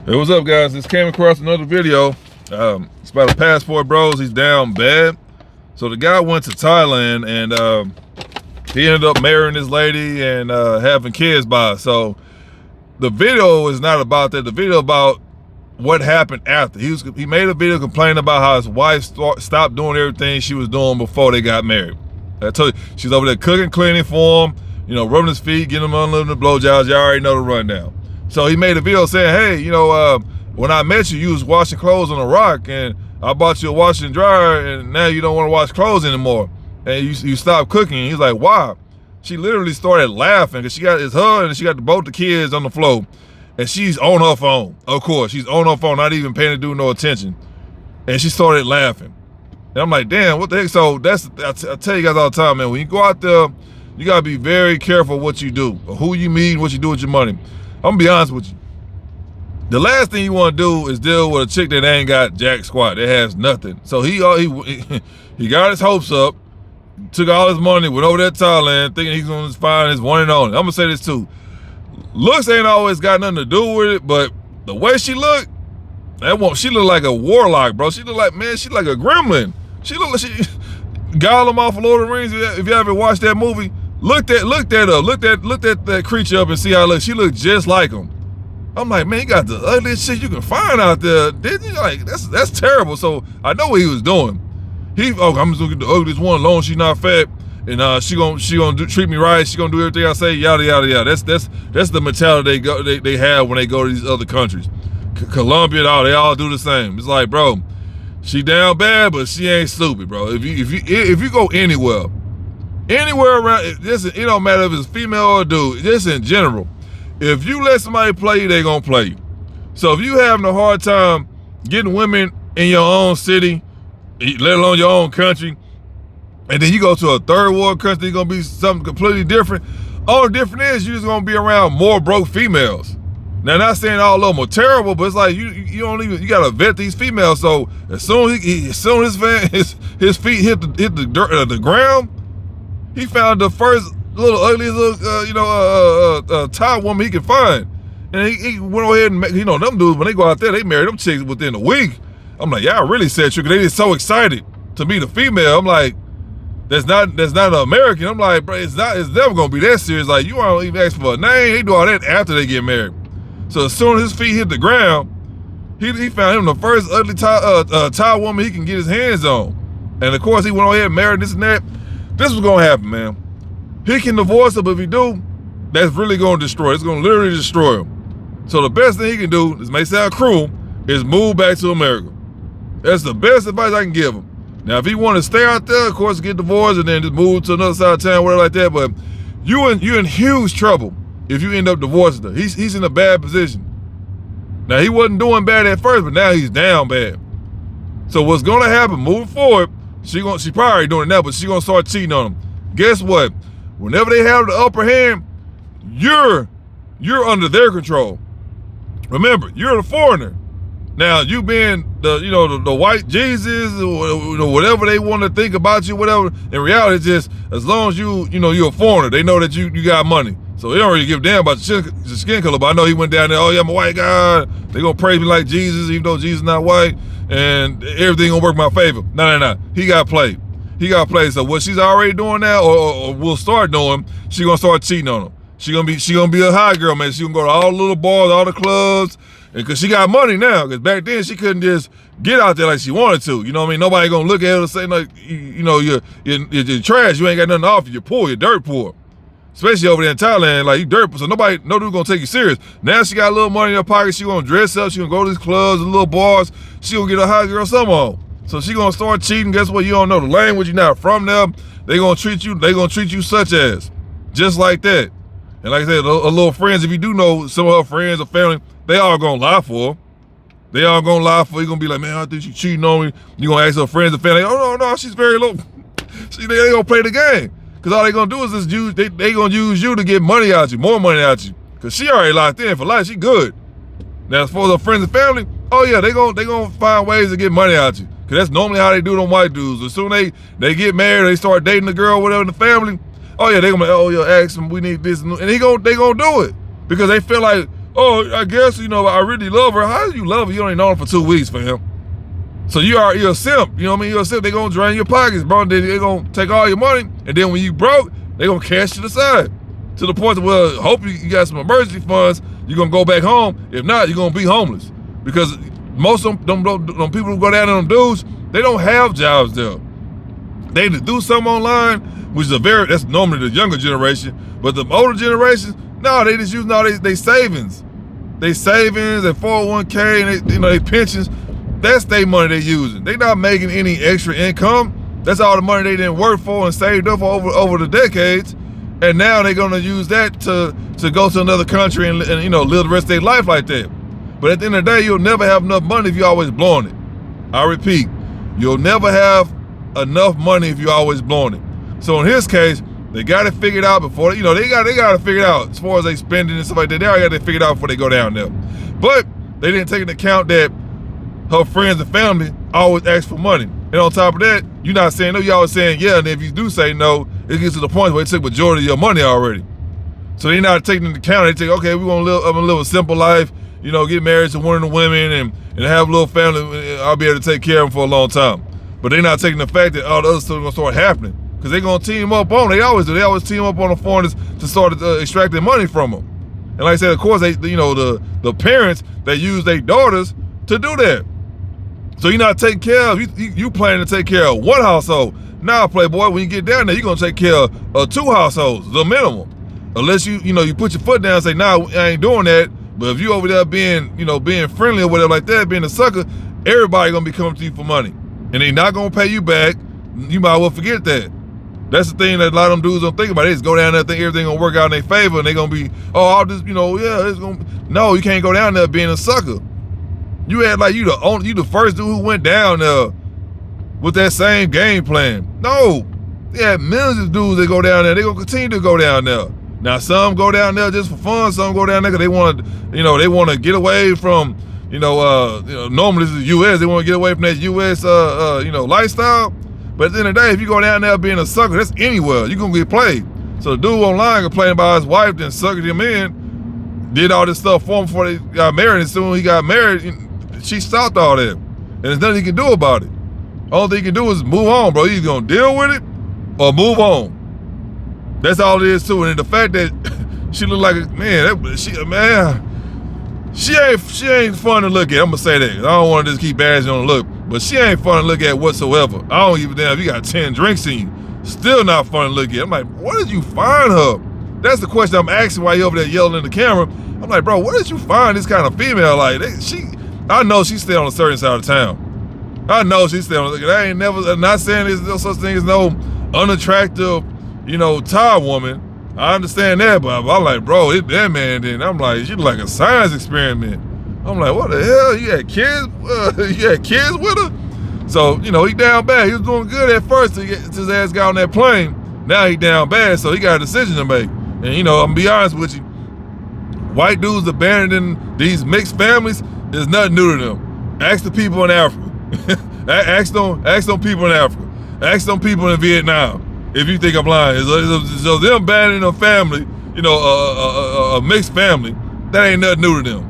Hey, what's up, guys? Just came across another video. It's about a passport bros. He's down bad. So the guy went to Thailand and he ended up marrying this lady and having kids by her. So the video is not about that. The video about what happened after. He made a video complaining about how his wife stopped doing everything she was doing before they got married. I told you, she's over there cooking, cleaning for him, you know, rubbing his feet, getting him unlimited blowjobs. You already know the rundown. So he made a video saying, hey, you know, when I met you, you was washing clothes on a rock, and I bought you a washer and dryer, and now you don't want to wash clothes anymore, and you stopped cooking. He's like, why? She literally started laughing because it's her and she got both the kids on the floor, and she's on her phone. Of course, she's on her phone, not even paying the dude no attention, and she started laughing. And I'm like, damn, what the heck? So I tell you guys all the time, man, when you go out there, you gotta be very careful what you do, or who you meet, what you do with your money. I'm gonna be honest with you. The last thing you want to do is deal with a chick that ain't got jack squat, that has nothing. So he got his hopes up, took all his money, went over there to Thailand, thinking he's gonna find his one and only. I'm gonna say this too. Looks ain't always got nothing to do with it, but the way she looked, she looked like a warlock, bro. She looked like, man, she like a gremlin. She looked like she Gollum off of Lord of the Rings. If you ever watched that movie, look that creature up and see how it looks. She looked just like him. I'm like, man, you got the ugliest shit you can find out there, didn't you? Like, that's terrible. So I know what he was doing. I'm just gonna get the ugliest one, as long as she's not fat, and she gonna treat me right. She gonna do everything I say, yada yada yada. That's the mentality they have when they go to these other countries, Colombia and all. They all do the same. It's like, bro, she down bad, but she ain't stupid, bro. If you go anywhere around, it don't matter if it's female or dude, just in general. If you let somebody play you, they gonna play you. So if you having a hard time getting women in your own city, let alone your own country, and then you go to a third world country, it's gonna be something completely different. All the difference is you're just gonna be around more broke females. Now, not saying all of them are terrible, but it's like you gotta vet these females. So as soon as his feet hit the ground, he found the first little ugliest little Thai woman he could find, and he went ahead and them dudes, when they go out there, they marry them chicks within a week. I'm like, y'all really said true, 'cause they just so excited to meet a female. I'm like, that's not an American. I'm like, bro, it's never gonna be that serious. Like, you don't even ask for a name. They do all that after they get married. So as soon as his feet hit the ground, he found him the first ugly Thai woman he can get his hands on, and of course he went ahead and married this and that. This was gonna happen, man. He can divorce her, but if he do, that's really gonna destroy. It's gonna literally destroy him. So the best thing he can do, this may sound cruel, is move back to America. That's the best advice I can give him. Now, if he want to stay out there, of course, get divorced and then just move to another side of town, whatever like that. But you're in huge trouble if you end up divorcing her. He's in a bad position. Now, he wasn't doing bad at first, but now he's down bad. So what's gonna happen moving forward? She probably already doing it now, but she gonna start cheating on him. Guess what? Whenever they have the upper hand, you're under their control. Remember, you're the foreigner. Now, you being the white Jesus, or whatever they want to think about you, whatever. In reality, it's just as long as you're a foreigner, they know that you got money. So they don't really give a damn about your skin color. But I know he went down there, oh yeah, I'm a white guy. They gonna praise me like Jesus, even though Jesus not white, and everything gonna work in my favor. No. He got played. So what she's already doing now, or will start doing, she gonna start cheating on him. She gonna be a high girl, man. She gonna go to all the little bars, all the clubs, and cause she got money now. Cause back then she couldn't just get out there like she wanted to. You know what I mean? Nobody gonna look at her and say like, you're trash. You ain't got nothing to offer. You're poor. You're dirt poor. Especially over there in Thailand, like you dirt poor. So no dude gonna take you serious. Now she got a little money in her pocket. She gonna dress up. She gonna go to these clubs and little bars. She gonna get a high girl summer on. So she gonna start cheating. Guess what? You don't know the language. You're not from them. They gonna treat you such as, just like that. And like I said, her little friends, if you do know some of her friends or family, they all gonna lie for her. They all gonna lie for her. You gonna be like, man, I think she's cheating on me. You gonna ask her friends and family, oh no, she's very low. See, they gonna play the game. Cause all they gonna do is just they gonna use you to get money out you, more money out you. Cause she already locked in for life. She good. Now as far as her friends and family, oh yeah, they gonna find ways to get money out you. Cause that's normally how they do them white dudes. As soon as they get married, they start dating the girl, whatever, in the family. Oh yeah, they gonna be like, oh yeah, ask him, we need this, and they gonna do it because they feel like, oh, I guess, you know, I really love her. How do you love her? You only known her for 2 weeks, fam. So you're a simp, you know what I mean? You're a simp, they gonna drain your pockets, bro. They gonna take all your money, and then when you broke, they gonna cash it aside. To the point where, hope you got some emergency funds, you're gonna go back home. If not, you're gonna be homeless. Because most of them people who go down there, them dudes, they don't have jobs there. They either do something online, which is that's normally the younger generation, but the older generations, no, they just using all they savings. They savings, their 401k, and they pensions. That's their money they're using. They're not making any extra income. That's all the money they didn't work for and saved up for over the decades. And now they're gonna use that to go to another country and you know, live the rest of their life like that. But at the end of the day, you'll never have enough money if you're always blowing it. I repeat, you'll never have enough money if you're always blowing it. So in his case, they got it figured out before, you know, they got to figure it out as far as they spending and stuff like that. They already got it figured out before they go down there. But they didn't take into account that her friends and family always ask for money. And on top of that, you're not saying no, you always saying yeah, and if you do say no, it gets to the point where it took majority of your money already. So they're not taking into account, they take, okay, we want to live a simple life, you know, get married to one of the women and have a little family, I'll be able to take care of them for a long time. But they're not taking the fact that all the other stuff is gonna start happening. Because they're gonna team up on, they always do, they always team up on the foreigners to start extracting money from them. And like I said, of course, you know, the parents, they use their daughters to do that. So you're not taking care of, you planning to take care of one household. Now, Playboy, when you get down there, you're gonna take care of 2 households, the minimum. Unless you put your foot down and say, nah, I ain't doing that. But if you over there being friendly or whatever like that, being a sucker, everybody gonna be coming to you for money. And they not gonna pay you back. You might well forget that. That's the thing that a lot of them dudes don't think about. They just go down there, think everything gonna work out in their favor, and they gonna be, oh, I'll just, you know, yeah, it's gonna. No, you can't go down there being a sucker. You act like you the first dude who went down there with that same game plan. No, they had millions of dudes that go down there. They gonna continue to go down there. Now some go down there just for fun. Some go down there because they want to get away from, normally this is U.S. They want to get away from that U.S. Lifestyle. But at the end of the day, if you go down there being a sucker, that's anywhere. You're gonna get played. So the dude online complaining about his wife, then sucking him in, did all this stuff for him before they got married. And soon he got married, she stopped all that. And there's nothing he can do about it. All thing you can do is move on, bro. You gonna deal with it or move on. That's all it is too. And the fact that she look like she ain't fun to look at. I'm gonna say that. I don't want to just keep bashing on the look, but she ain't fun to look at whatsoever. I don't give a damn if you got 10 drinks in you. Still not fun to look at. I'm like, where did you find her? That's the question I'm asking while you over there yelling in the camera. I'm like, bro, where did you find this kind of female? Like, I know she's still on a certain side of town. I know she's still. I ain't never. I'm not saying there's no such thing as no unattractive, Thai woman. I understand that, but I'm like, bro, that man. Then I'm like, she like a science experiment. I'm like, what the hell? You had kids? You had kids with her? So he down bad. He was doing good at first to get his ass got on that plane. Now he down bad, so he got a decision to make. And I'm gonna be honest with you, white dudes abandoning these mixed families is nothing new to them. Ask the people in Africa. ask them people in Africa. Ask them people in Vietnam. If you think I'm lying, so them abandoning a family, a mixed family, that ain't nothing new to them.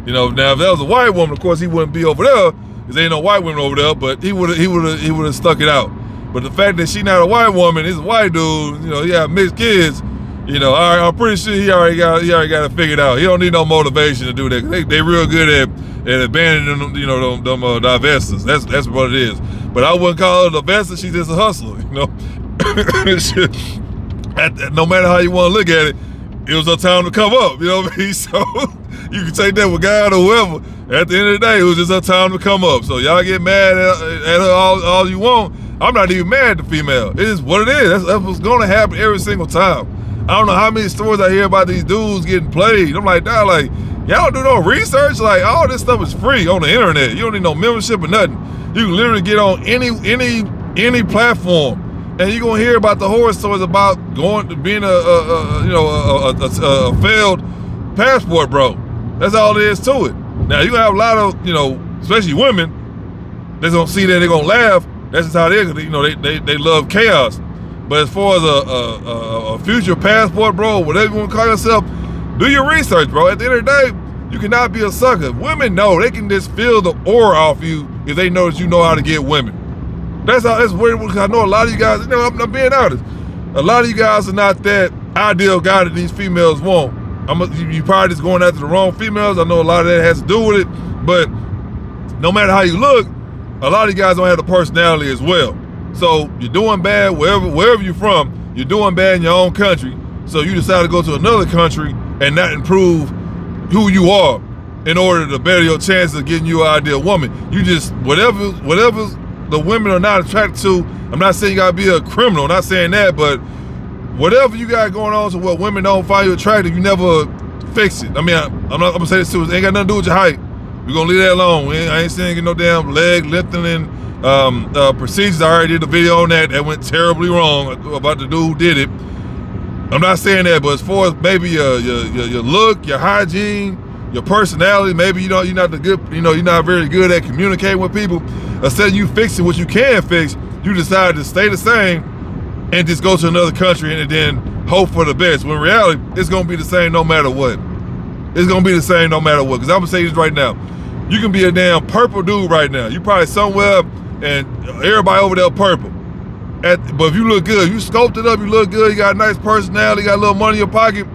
Now if that was a white woman, of course he wouldn't be over there, because there ain't no white women over there. But he would have stuck it out. But the fact that she not a white woman, he's a white dude, he got mixed kids. I'm pretty sure he already got it figured out. He don't need no motivation to do that. They real good at abandoning them, them divestors. That's what it is. But I wouldn't call her a divestor. She's just a hustler. No matter how you want to look at it, it was her time to come up. You know what I mean? So you can take that with God or whoever. At the end of the day, it was just her time to come up. So y'all get mad at her all you want. I'm not even mad at the female. It is what it is. That's what's going to happen every single time. I don't know how many stories I hear about these dudes getting played. I'm like, dog, like, y'all don't do no research? Like, all this stuff is free on the internet. You don't need no membership or nothing. You can literally get on any platform, and you're gonna hear about the horror stories about being a failed passport bro. That's all there is to it. Now you gonna have a lot of, especially women, they're gonna see that, they're gonna laugh. That's just how it is. They love chaos. But as far as a future passport bro, whatever you want to call yourself, do your research, bro. At the end of the day, You cannot be a sucker. Women know, they can just feel the aura off you if they know that you know how to get women. That's weird, because I know a lot of you guys, I'm being honest. A lot of you guys are not that ideal guy that these females want. You probably just going after the wrong females. I know a lot of that has to do with it, but no matter how you look, a lot of you guys don't have the personality as well. So you're doing bad wherever you're from, you're doing bad in your own country. So you decide to go to another country and not improve who you are in order to better your chances of getting you an ideal woman. You just, whatever the women are not attracted to, I'm not saying you gotta be a criminal, I'm not saying that, but whatever you got going on, so what women don't find you attractive, you never fix it. I mean, I'm gonna say this too, it ain't got nothing to do with your height. We're gonna leave that alone. I ain't saying get no damn leg lengthening procedures. I already did a video on that went terribly wrong about the dude who did it. I'm not saying that, but as far as maybe your look, your hygiene, your personality, maybe you're not you're not very good at communicating with people. Instead of you fixing what you can fix, you decide to stay the same and just go to another country and then hope for the best. When in reality, it's gonna be the same no matter what. It's gonna be the same no matter what. Because I'm gonna say this right now. You can be a damn purple dude right now. You probably somewhere and everybody over there purple. But if you look good, you sculpted up, you look good, you got a nice personality, you got a little money in your pocket,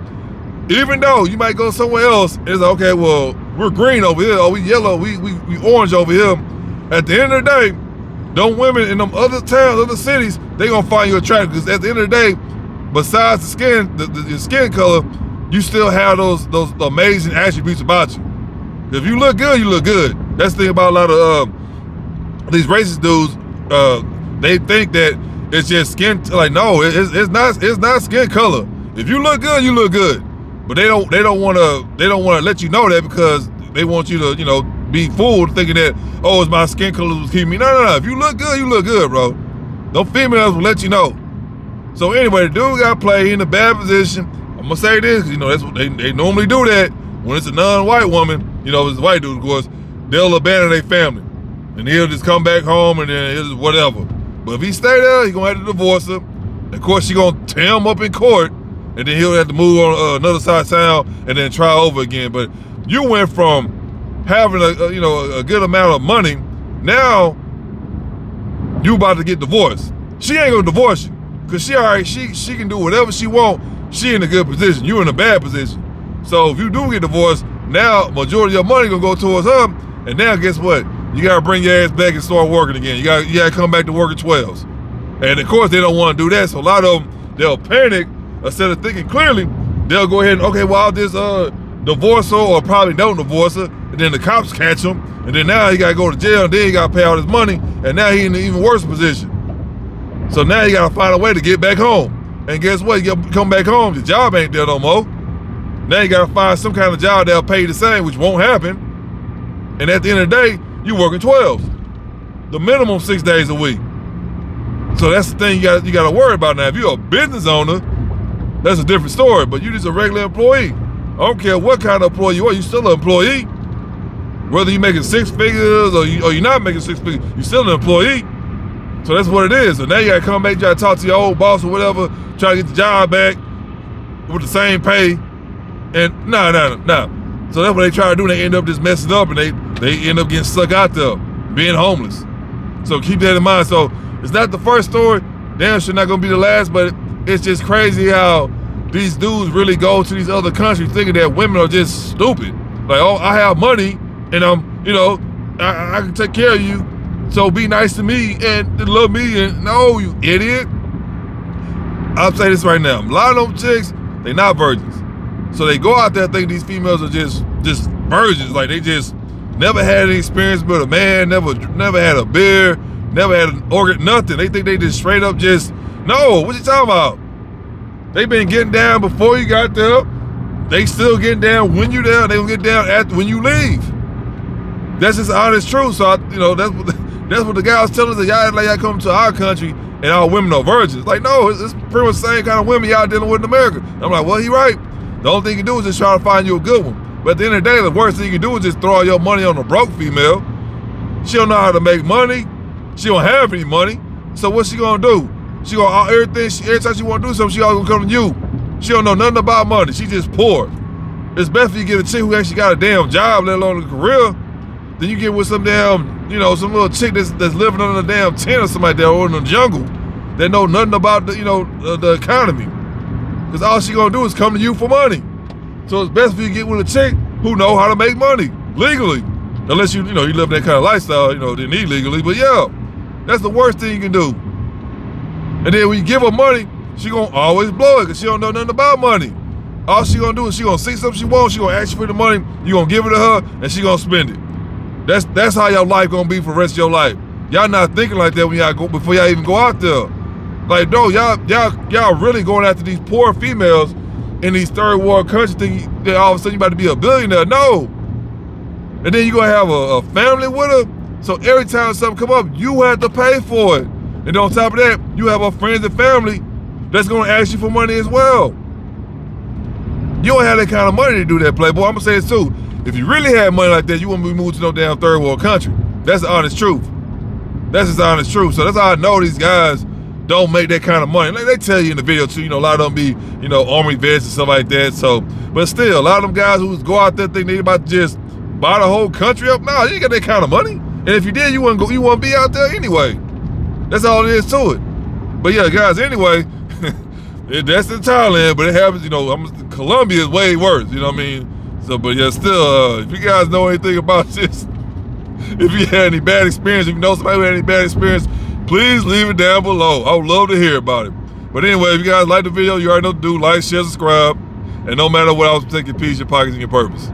even though you might go somewhere else, it's like, okay, well, we're green over here, or we yellow, we orange over here. At the end of the day, them women in them other towns, other cities, they gonna find you attractive, because at the end of the day, besides the skin, your skin color, you still have those amazing attributes about you. If you look good, you look good. That's the thing about a lot of these racist dudes. They think that it's just skin. Like, no, it's not skin color. If you look good, you look good. But they don't want to let you know that, because they want you to be fooled thinking that, oh, it's my skin color was keeping me. No. If you look good, you look good, bro. Those females will let you know. So anyway, the dude got played in a bad position. I'm gonna say this, that's what they normally do that when it's a non-white woman. It's a white dude, of course. They'll abandon their family, and he'll just come back home, and then he'll just whatever. But if he stay there, he's gonna have to divorce her. And of course, she gonna tear him up in court, and then he'll have to move on another side of town and then try over again. But you went from having a good amount of money, now you about to get divorced. She ain't gonna divorce you, because she can do whatever she want. She in a good position. You in a bad position. So if you do get divorced, now majority of your money gonna go towards her, and now guess what? You gotta bring your ass back and start working again. You gotta come back to work at 12s. And of course they don't wanna do that, so a lot of them, they'll panic. Instead of thinking clearly, they'll go ahead and, okay, well, I'll just divorce her, or probably don't divorce her, and then the cops catch him, and then now he gotta go to jail, and then he gotta pay all his money, and now he in an even worse position. So now you gotta find a way to get back home. And guess what? You come back home, your job ain't there no more. Now you gotta find some kind of job that'll pay you the same, which won't happen. And at the end of the day, you working 12s. The minimum 6 days a week. So that's the thing you gotta worry about now. If you're a business owner, that's a different story, but you just a regular employee. I don't care what kind of employee you are, you still an employee. Whether you're making 6 figures or you're not making 6 figures, you're still an employee. So that's what it is. So now you gotta come back, try to talk to your old boss or whatever, try to get the job back with the same pay. And no. So that's what they try to do. They end up just messing up, and they end up getting stuck out there, being homeless. So keep that in mind. So it's not the first story. Damn sure not gonna be the last, but it's just crazy how these dudes really go to these other countries thinking that women are just stupid. Like, oh, I have money, and I can take care of you, so be nice to me and love me. And no, you idiot. I'll say this right now. A lot of them chicks, they not virgins. So they go out there thinking these females are just virgins. Like, they just never had any experience with a man, never had a beer, never had an organ, nothing. They think they just straight up just, no, what you talking about? They been getting down before you got there. They still getting down when you there. They gonna get down after when you leave. That's just honest truth. So that's what the guy was telling us, that y'all like y'all come to our country and all women are virgins. Like, no, it's pretty much the same kind of women y'all dealing with in America. I'm like, well, he right. The only thing you can do is just try to find you a good one. But at the end of the day, the worst thing you can do is just throw all your money on a broke female. She don't know how to make money. She don't have any money. So what's she gonna do? She gonna every time she wanna do something, she always gonna come to you. She don't know nothing about money. She just poor. It's best for you to get a chick who actually got a damn job, let alone a career, than you get with some damn, you know, some little chick that's living under a damn tent or something like that, or in the jungle, that know nothing about the, you know, the economy. Because all she gonna do is come to you for money. So it's best for you to get with a chick who know how to make money legally. Unless you know, you live that kind of lifestyle, you know, then illegally. But yeah, that's the worst thing you can do. And then when you give her money, she gonna always blow it because she don't know nothing about money. All she gonna do is she gonna see something she wants, she gonna ask you for the money, you gonna give it to her, and she gonna spend it. That's how your life gonna be for the rest of your life. Y'all not thinking like that when y'all go, before y'all even go out there. Like, no, y'all really going after these poor females in these third world countries thinking that all of a sudden you about to be a billionaire. No. And then you gonna have a family with her. So every time something come up, you have to pay for it. And on top of that, you have her friends and family that's gonna ask you for money as well. You don't have that kind of money to do that, Playboy. I'm gonna say this too. If you really had money like that, you wouldn't be moved to no damn third world country. That's the honest truth. That's just the honest truth. So that's how I know these guys don't make that kind of money. Like they tell you in the video too, you know, a lot of them be, you know, army vets and stuff like that. So, but still, a lot of them guys who go out there thinking they about to just buy the whole country up. Nah, you ain't got that kind of money. And if you did, you wouldn't go. You wouldn't be out there anyway. That's all it is to it. But yeah, guys. Anyway, that's in Thailand, but it happens. You know, Colombia is way worse. You know what I mean? So, but yeah, still, if you guys know anything about this, if you had any bad experience, if you know somebody who had any bad experience, please leave it down below. I would love to hear about it. But anyway, if you guys like the video, you already know what to do. Like, share, subscribe. And no matter what else, take your peace, your pockets, and your purpose.